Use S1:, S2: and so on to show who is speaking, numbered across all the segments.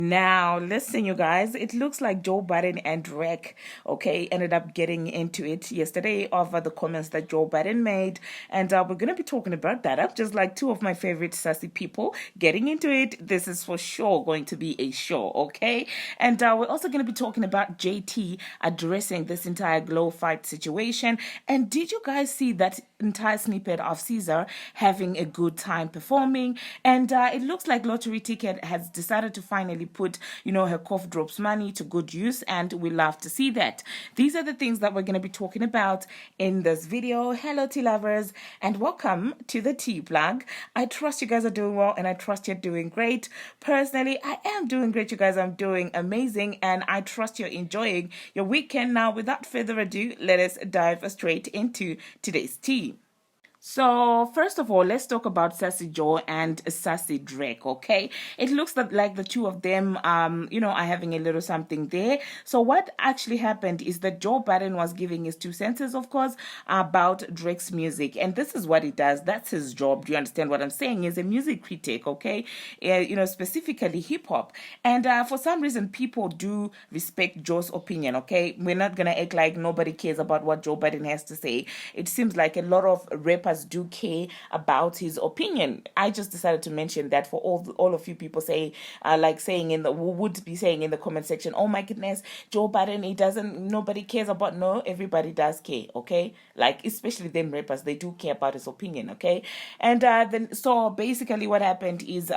S1: Now, listen, you guys, it looks like Joe Budden and Drake, ended up getting into it yesterday over the comments that Joe Budden made. And we're going to be talking about that. I'm just like two of my favorite sassy people getting into it. This is for sure going to be a show, okay? And we're also going to be talking about JT addressing this entire glow fight situation. And did you guys see that entire snippet of SZA having a good time performing? And it looks like Lottery Ticket has decided to finally put, her cough drops money to good use, and we love to see that. These are the things that we're going to be talking about in this video. Hello, tea lovers, and welcome to the Tea Plug. I trust you guys are doing well, and I trust you're doing great. Personally, I am doing great, you guys. I'm doing amazing, and I trust you're enjoying your weekend. Now, without further ado, let us dive straight into today's tea. So, first of all, let's talk about Sassy Joe and Sassy Drake, okay? It looks like the two of them, are having a little something there. So, what actually happened is that Joe Budden was giving his 2 cents, of course, about Drake's music. And this is what he does. That's his job. Do you understand what I'm saying? He's a music critic, okay? Specifically hip hop. And for some reason, people do respect Joe's opinion, okay? We're not going to act like nobody cares about what Joe Budden has to say. It seems like a lot of rappers do care about his opinion. I just decided to mention that for all of you people who would be saying in the comment section, oh my goodness, Joe Budden, nobody cares about. No, everybody does care, okay? Like, especially them rappers, they do care about his opinion, okay? And so basically what happened is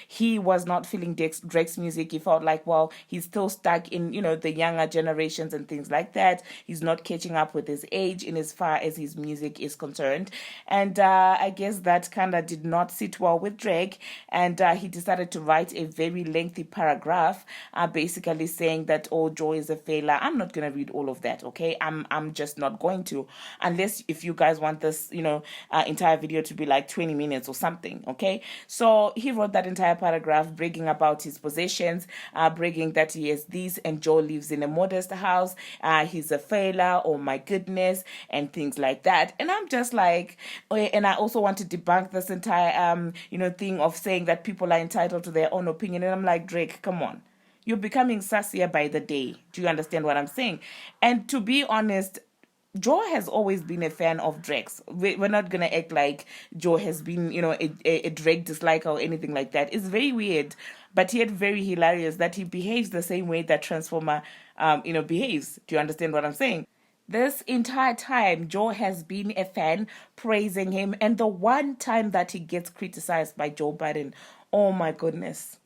S1: he was not feeling Drake's music. He felt like, well, he's still stuck in, the younger generations and things like that. He's not catching up with his age in as far as his music is concerned. And I guess that kind of did not sit well with Drake. And he decided to write a very lengthy paragraph basically saying that, oh, Joe is a failure. I'm not going to read all of that, okay? I'm just not going to. Unless if you guys want this, entire video to be like 20 minutes or something, okay? So he wrote that entire paragraph bragging about his possessions, bragging that he has these and Joe lives in a modest house. He's a failure, oh my goodness, and things like that. And I'm just like, and I also want to debunk this entire thing of saying that people are entitled to their own opinion. And I'm like, Drake, come on, you're becoming sassier by the day. Do you understand what I'm saying? And to be honest, Joe has always been a fan of Drake's. We're not gonna act like Joe has been, a Drake disliker or anything like that. It's very weird, but yet very hilarious that he behaves the same way that Transformer, behaves. Do you understand what I'm saying? This entire time, Joe has been a fan, praising him. And the one time that he gets criticized by Joe Budden, oh my goodness,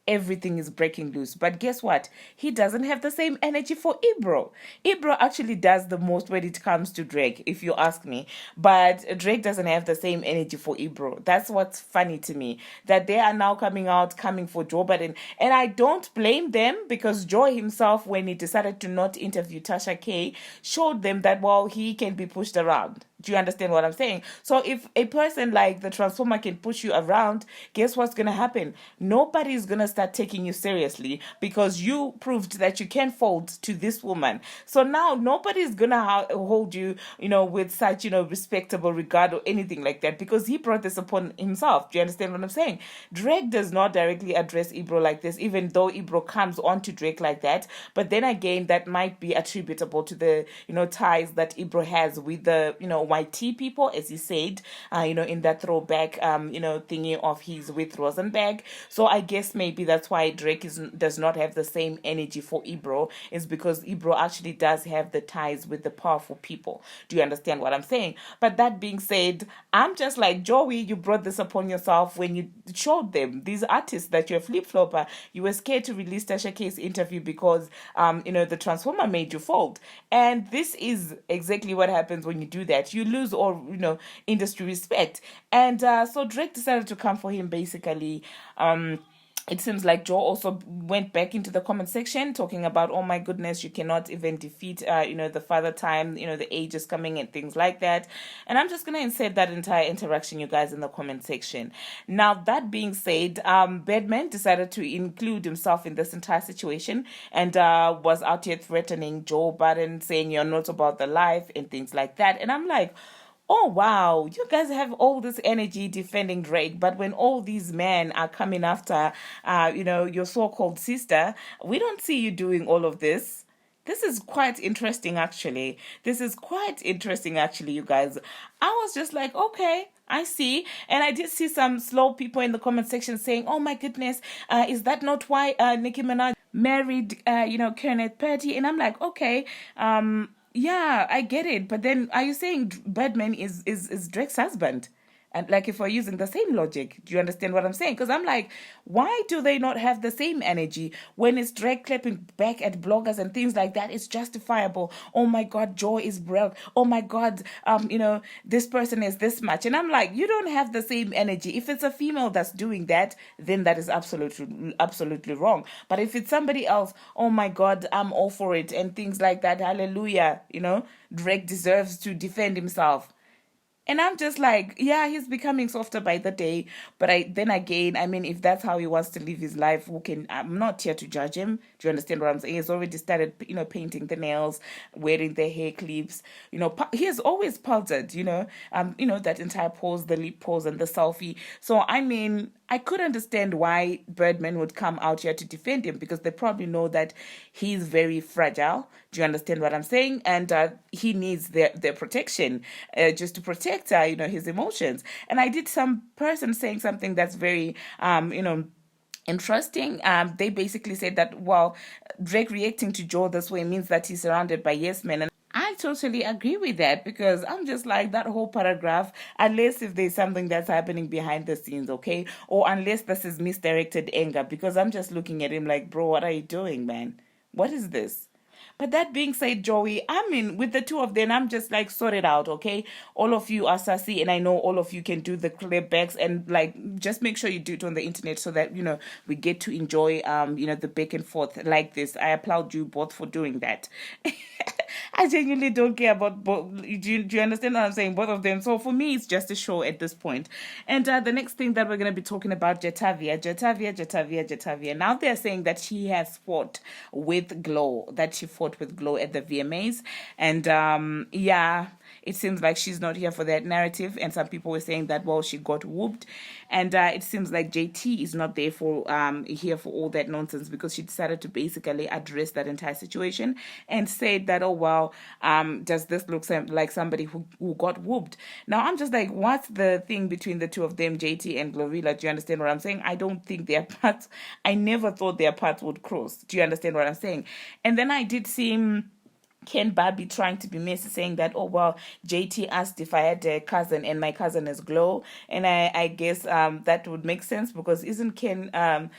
S1: everything is breaking loose. But guess what? He doesn't have the same energy for Ibro. Ibro actually does the most when it comes to Drake, if you ask me. But Drake doesn't have the same energy for Ibro. That's what's funny to me, that they are now coming for Joe Budden. And I don't blame them, because Joe himself, when he decided to not interview Tasha K, showed them that, well, he can be pushed around. Do you understand what I'm saying? So if a person like the Transformer can push you around, guess what's going to happen? Nobody's going to start taking you seriously, because you proved that you can fold to this woman. So now nobody's going to hold you, with such, respectable regard or anything like that, because he brought this upon himself. Do you understand what I'm saying? Drake does not directly address Ibro like this, even though Ibro comes on to Drake like that. But then again, that might be attributable to the, ties that Ibro has with the, YT people, as he said, in that throwback, thingy of his with Rosenberg. So I guess maybe that's why Drake does not have the same energy for Ibro, is because Ibro actually does have the ties with the powerful people. Do you understand what I'm saying? But that being said, I'm just like, Joey, you brought this upon yourself when you showed them these artists that you're a flip-flopper. You were scared to release Tasha K's interview because, the Transformer made you fold. And this is exactly what happens when you do that. You lose all, industry respect. And so Drake decided to come for him, basically. It seems like Joe also went back into the comment section talking about, oh my goodness, you cannot even defeat, the father time, the age is coming and things like that. And I'm just going to insert that entire interaction, you guys, in the comment section. Now, that being said, Bedman decided to include himself in this entire situation and was out here threatening Joe Budden, saying you're not about the life and things like that. And I'm like, Oh wow, you guys have all this energy defending Drake, but when all these men are coming after, your so-called sister, we don't see you doing all of this. This is quite interesting, actually. This is quite interesting, actually, you guys. I was just like, okay, I see. And I did see some slow people in the comment section saying, oh my goodness, is that not why Nicki Minaj married, Kenneth Petty? And I'm like, okay, yeah, I get it. But then are you saying Birdman is Drake's husband? And like, if we're using the same logic, do you understand what I'm saying? Because I'm like, why do they not have the same energy when it's Drake clapping back at bloggers and things like that? It's justifiable. Oh my God, Joy is broke. Oh my God, this person is this much. And I'm like, you don't have the same energy. If it's a female that's doing that, then that is absolutely wrong. But if it's somebody else, oh my God, I'm all for it and things like that. Hallelujah. Drake deserves to defend himself. And I'm just like, yeah, he's becoming softer by the day. But then again, I mean, if that's how he wants to live his life, I'm not here to judge him. Do you understand what I'm saying? He's already started, painting the nails, wearing the hair clips. He has always pouted, that entire pose, the lip pose and the selfie. So, I mean, I could understand why Birdman would come out here to defend him, because they probably know that he's very fragile. Do you understand what I'm saying? And he needs their protection, just to protect, his emotions. And I did some person saying something that's very, interesting. They basically said that, well, Drake reacting to Joe this way means that he's surrounded by yes men. And I totally agree with that, because I'm just like, that whole paragraph, unless if there's something that's happening behind the scenes, okay? Or unless this is misdirected anger, because I'm just looking at him like, bro, what are you doing, man? What is this? But that being said, Joey, I mean, with the two of them, I'm just like, sort it out, okay? All of you are sassy, and I know all of you can do the clipbacks, and like, just make sure you do it on the internet so that, we get to enjoy, the back and forth like this. I applaud you both for doing that. I genuinely don't care about both. Do you understand what I'm saying? Both of them. So for me, it's just a show at this point. And the next thing that we're going to be talking about, Jetavia. Now they're saying that she has fought with Glow, that she fought with Glow at the VMAs. And yeah, it seems like she's not here for that narrative. And some people were saying that, well, she got whooped. And it seems like JT is not there for here for all that nonsense, because she decided to basically address that entire situation and said that, oh, well, does this look like somebody who got whooped? Now, I'm just like, what's the thing between the two of them, JT and Glorilla? Do you understand what I'm saying? I don't think their paths, I never thought their paths would cross. Do you understand what I'm saying? And then I did see Ken Barbie trying to be messy, saying that, oh, well, JT asked if I had a cousin and my cousin is Glow. And I guess that would make sense, because isn't Ken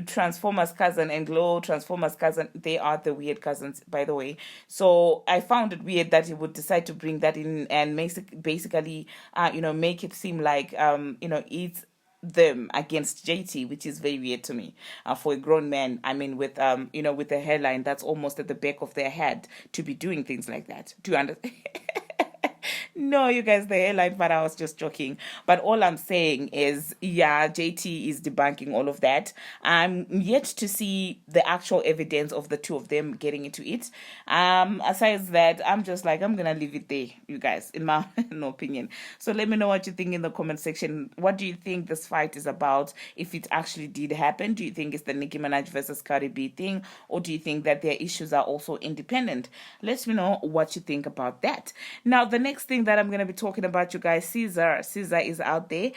S1: Transformers cousin and Glow Transformers cousin? They are the weird cousins, by the way. So I found it weird that he would decide to bring that in and basically, make it seem like, it's them against JT, which is very weird to me. For a grown man, I mean, with with a hairline that's almost at the back of their head, to be doing things like that. Do you understand? No, you guys, the hairline part, I was just joking. But all I'm saying is, yeah, JT is debunking all of that. I'm yet to see the actual evidence of the two of them getting into it. Aside that, I'm just like, I'm gonna leave it there, you guys, in my opinion. So let me know what you think in the comment section. What do you think this fight is about? If it actually did happen, do you think it's the Nicki Minaj versus Cardi B thing, or do you think that their issues are also independent? Let me know what you think about that. Now, the next thing that I'm going to be talking about, you guys, SZA is out there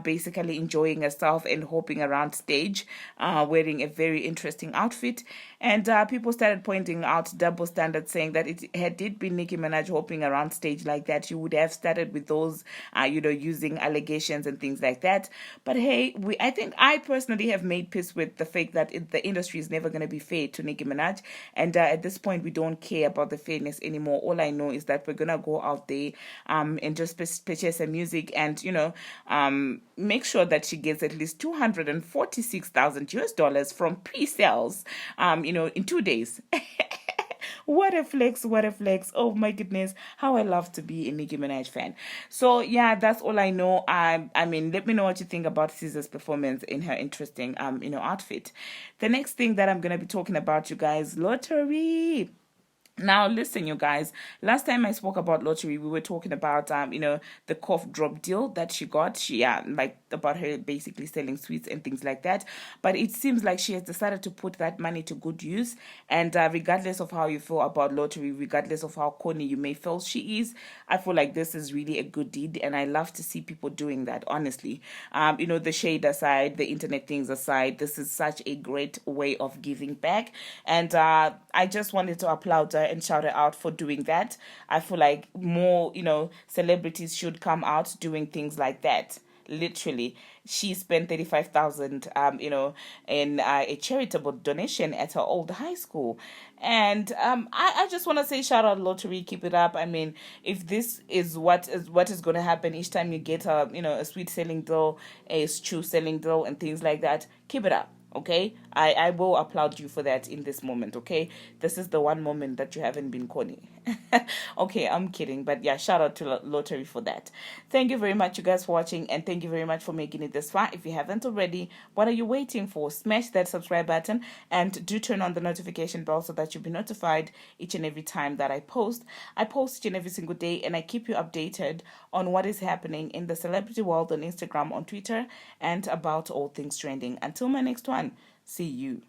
S1: basically enjoying herself and hopping around stage, wearing a very interesting outfit. And people started pointing out double standards, saying that had it been Nicki Minaj hopping around stage like that, you would have started with those, using allegations and things like that. But hey, I think I personally have made peace with the fact that the industry is never going to be fair to Nicki Minaj. And at this point, we don't care about the fairness anymore. All I know is that we're going to go out there and just purchase her music and, make sure that she gets at least $246,000 from pre-sales, in 2 days. What a flex, what a flex. Oh my goodness, how I love to be a Nicki Minaj fan. So yeah, that's all I know. I mean, let me know what you think about SZA's performance in her interesting, outfit. The next thing that I'm going to be talking about, you guys, lottery. Now, listen, you guys. Last time I spoke about lottery, we were talking about the cough drop deal that she got. Like about her basically selling sweets and things like that. But it seems like she has decided to put that money to good use. And regardless of how you feel about lottery, regardless of how corny you may feel she is, I feel like this is really a good deed, and I love to see people doing that. Honestly, the shade aside, the internet things aside, this is such a great way of giving back, and I just wanted to applaud her and shout her out for doing that. I feel like more, celebrities should come out doing things like that. Literally, she spent 35,000, in a charitable donation at her old high school, and I just want to say shout out lottery, keep it up. I mean, if this is what is going to happen each time you get a sweet selling deal, a stew selling deal, and things like that, keep it up. Okay, I will applaud you for that in this moment. Okay, this is the one moment that you haven't been corny. Okay, I'm kidding, but yeah, shout out to lottery for that. Thank you very much, you guys, for watching, and thank you very much for making it this far. If you haven't already, what are you waiting for? Smash that subscribe button and do turn on the notification bell so that you'll be notified each and every time that I post. I post each and every single day, and I keep you updated on what is happening in the celebrity world on Instagram, on Twitter, and about all things trending. Until my next one, see you.